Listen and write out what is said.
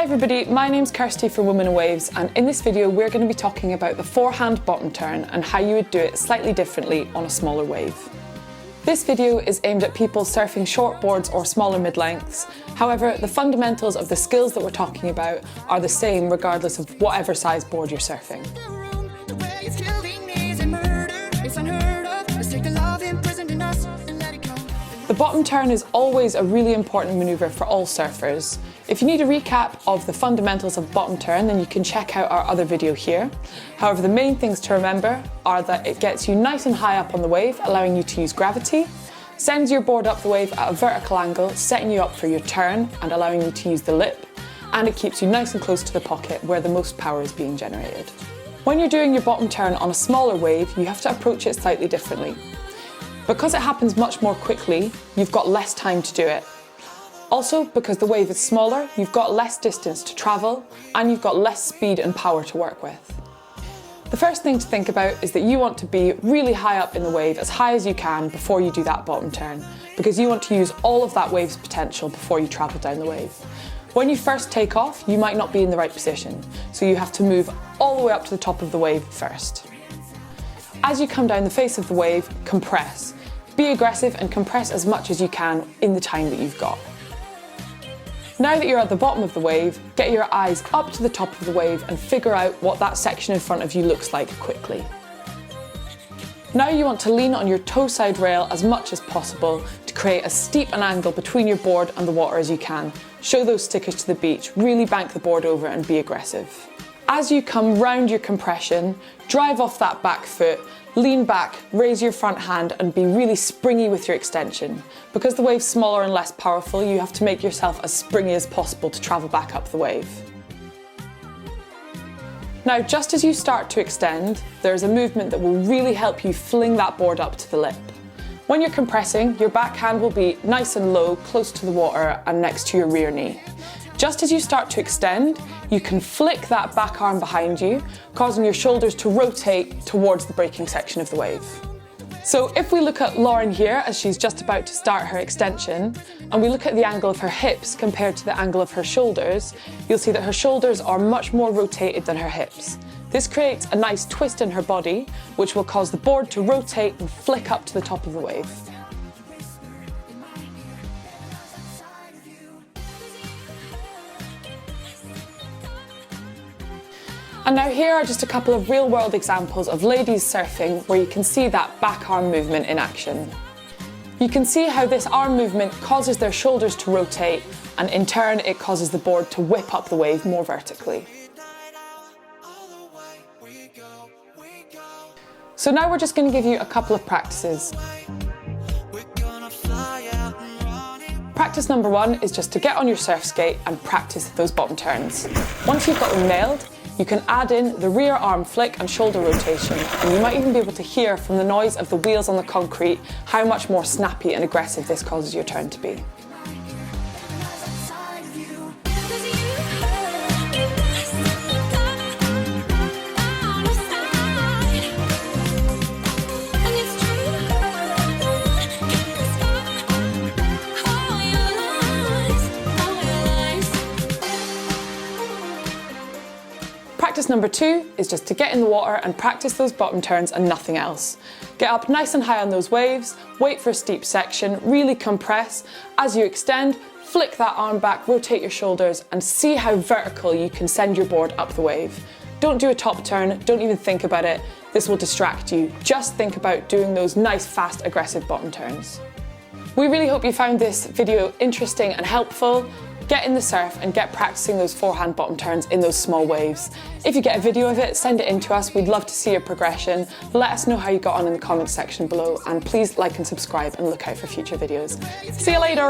everybody, my name's Kirsty from Women and Waves, and in this video we're going to be talking about the forehand bottom turn and how you would do it slightly differently on a smaller wave. This video is aimed at people surfing shortboards or smaller mid-lengths. However, the fundamentals of the skills that we're talking about are the same regardless of whatever size board you're surfing. The bottom turn is always a really important manoeuvre for all surfers. If you need a recap of the fundamentals of bottom turn, then you can check out our other video here. However, the main things to remember are that it gets you nice and high up on the wave, allowing you to use gravity, sends your board up the wave at a vertical angle, setting you up for your turn and allowing you to use the lip, and it keeps you nice and close to the pocket where the most power is being generated. When you're doing your bottom turn on a smaller wave, you have to approach it slightly differently. Because it happens much more quickly, you've got less time to do it. Also, because the wave is smaller, you've got less distance to travel and you've got less speed and power to work with. The first thing to think about is that you want to be really high up in the wave, as high as you can before you do that bottom turn, because you want to use all of that wave's potential before you travel down the wave. When you first take off, you might not be in the right position, so you have to move all the way up to the top of the wave first. As you come down the face of the wave, compress. Be aggressive and compress as much as you can in the time that you've got. Now that you're at the bottom of the wave, get your eyes up to the top of the wave and figure out what that section in front of you looks like quickly. Now you want to lean on your toe side rail as much as possible to create as steep an angle between your board and the water as you can. Show those stickers to the beach, really bank the board over and be aggressive. As you come round your compression, drive off that back foot, lean back, raise your front hand and be really springy with your extension. Because the wave's smaller and less powerful, you have to make yourself as springy as possible to travel back up the wave. Now, just as you start to extend, there's a movement that will really help you fling that board up to the lip. When you're compressing, your backhand will be nice and low, close to the water and next to your rear knee. Just as you start to extend, you can flick that back arm behind you, causing your shoulders to rotate towards the breaking section of the wave. So if we look at Lauren here as she's just about to start her extension, and we look at the angle of her hips compared to the angle of her shoulders, you'll see that her shoulders are much more rotated than her hips. This creates a nice twist in her body, which will cause the board to rotate and flick up to the top of the wave. And now here are just a couple of real-world examples of ladies surfing where you can see that back arm movement in action. You can see how this arm movement causes their shoulders to rotate, and in turn it causes the board to whip up the wave more vertically. So now we're just going to give you a couple of practices. Practice number one is just to get on your surf skate and practice those bottom turns. Once you've got them nailed, you can add in the rear arm flick and shoulder rotation, and you might even be able to hear from the noise of the wheels on the concrete how much more snappy and aggressive this causes your turn to be. Practice number two is just to get in the water and practice those bottom turns and nothing else. Get up nice and high on those waves, wait for a steep section, really compress. As you extend, flick that arm back, rotate your shoulders and see how vertical you can send your board up the wave. Don't do a top turn, don't even think about it. This will distract you. Just think about doing those nice, fast, aggressive bottom turns. We really hope you found this video interesting and helpful. Get in the surf and get practicing those forehand bottom turns in those small waves. If you get a video of it, send it in to us. We'd love to see your progression. Let us know how you got on in the comments section below, and please like and subscribe and look out for future videos. See you later!